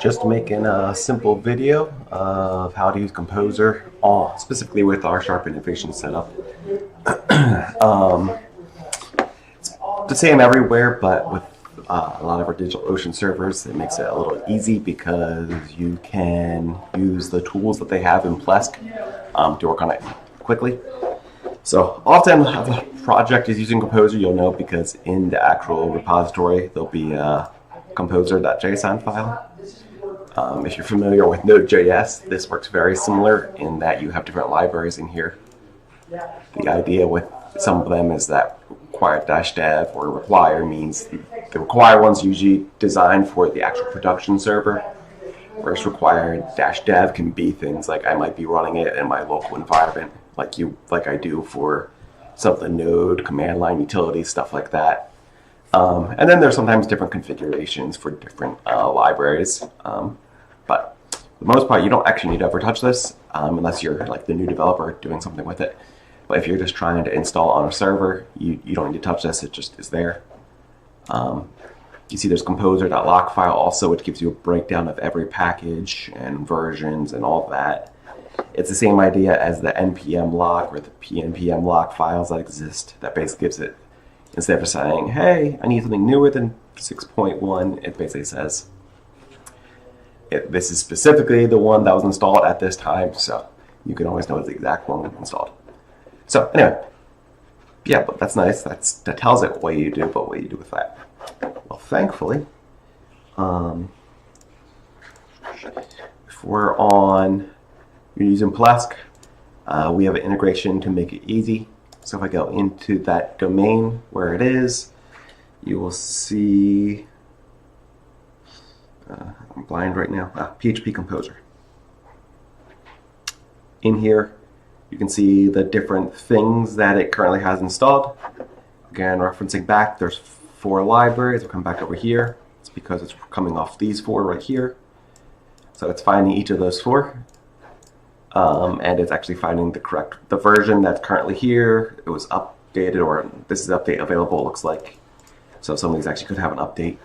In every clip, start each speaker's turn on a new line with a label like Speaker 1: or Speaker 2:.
Speaker 1: Just making a simple video of how to use Composer, specifically with our Sharp Innovation setup. It's the same everywhere, but with a lot of our DigitalOcean servers, it makes it a little easy because you can use the tools that they have in Plesk to work on it quickly. So often if a project is using Composer, you'll know because in the actual repository there'll be a composer.json file. If you're familiar with Node.js, this works very similar in that you have different libraries in here. The idea with some of them is that required -dev or require means the require one's usually designed for the actual production server, whereas required -dev can be things like I might be running it in my local environment, like I do for some of the Node command line utilities, stuff like that. And then there's sometimes different configurations for different libraries. But for the most part, you don't actually need to ever touch this unless you're like the new developer doing something with it. But if you're just trying to install on a server, you don't need to touch this. It just is there. You see there's composer.lock file also, which gives you a breakdown of every package and versions and all of that. It's the same idea as the npm lock or the pnpm lock files that exist. That basically gives it, instead of saying, hey, I need something newer than 6.1, it basically says, this is specifically the one that was installed at this time, so you can always know the exact one installed. So anyway, yeah, but that's nice. That tells it what you do, but what you do with that. Well, thankfully, if you're using Plesk, we have an integration to make it easy. So if I go into that domain where it is, you will see, I'm blind right now, PHP Composer. In here, you can see the different things that it currently has installed. Again, referencing back, there's 4 libraries. We'll come back over here. It's because it's coming off these 4 right here. So it's finding each of those 4. And it's actually finding the version that's currently here. It was updated, or this is update available, it looks like. So some of these actually could have an update.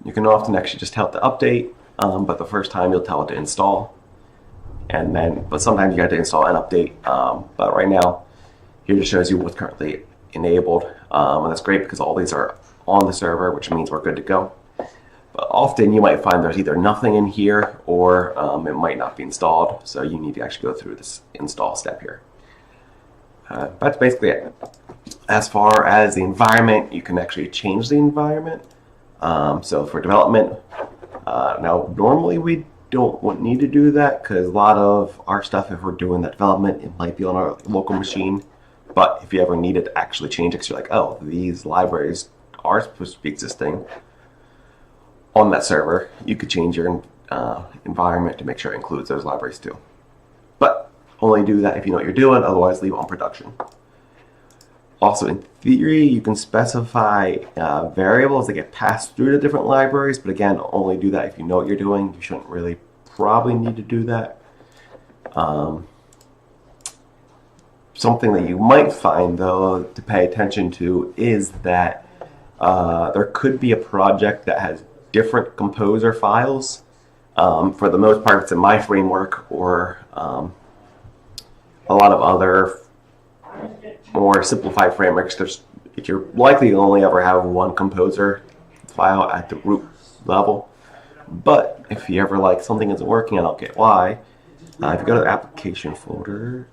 Speaker 1: You can often actually just tell it to update, but the first time you'll tell it to install. But sometimes you have to install and update. But right now, here just shows you what's currently enabled. And that's great because all these are on the server, which means we're good to go. But often you might find there's either nothing in here or it might not be installed. So you need to actually go through this install step here. That's basically it. As far as the environment, you can actually change the environment. So for development, now normally we don't need to do that because a lot of our stuff, if we're doing that development, it might be on our local machine. But if you ever needed to actually change it, because you're like, oh, these libraries are supposed to be existing on that server, you could change your environment to make sure it includes those libraries too. But only do that if you know what you're doing, otherwise leave it on production. Also, in theory, you can specify variables that get passed through the different libraries, but again, only do that if you know what you're doing. You shouldn't really probably need to do that. Something that you might find, though, to pay attention to is that there could be a project that has different composer files. For the most part, it's in my framework or a lot of other more simplified frameworks. You're likely to only ever have one composer file at the root level. But if you ever like something isn't working, and I'll get why, if you go to the application folder,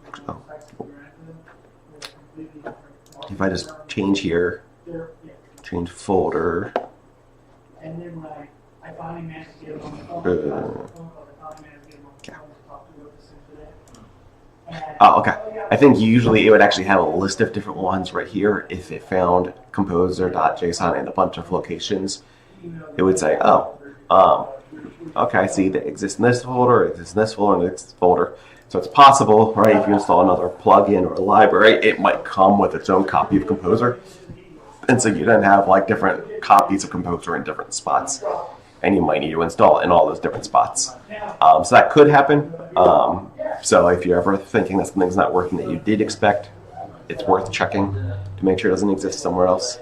Speaker 1: if I just change here, change folder, oh, okay. I think usually it would actually have a list of different ones right here. If it found composer.json in a bunch of locations, it would say, oh, okay, I see that exists in this folder, exists in this folder, and this folder. So it's possible, right, if you install another plugin or a library, it might come with its own copy of Composer. And so you then have like different copies of Composer in different spots. And you might need to install it in all those different spots. So that could happen. So if you're ever thinking that something's not working that you did expect, it's worth checking to to make sure it doesn't exist somewhere else.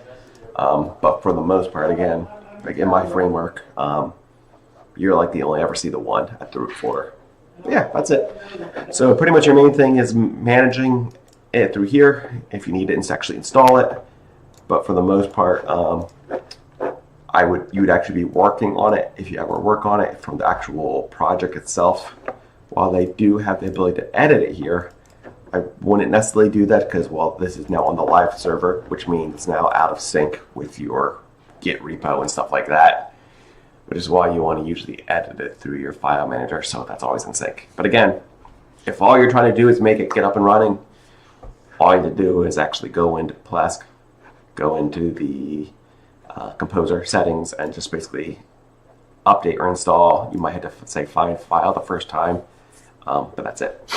Speaker 1: But for the most part, again, like in my framework, you're like the only ever see the one at the root folder. But yeah, that's it. So pretty much your main thing is managing it through here. If you need to actually install it, but for the most part, you would actually be working on it if you ever work on it from the actual project itself. While they do have the ability to edit it here, I wouldn't necessarily do that because, well, this is now on the live server, which means it's now out of sync with your Git repo and stuff like that, which is why you want to usually edit it through your file manager, so that's always in sync. But again, if all you're trying to do is make it get up and running, all you need to do is actually go into Plesk, go into the Composer settings, and just basically update or install. You might have to say find file the first time, but that's it.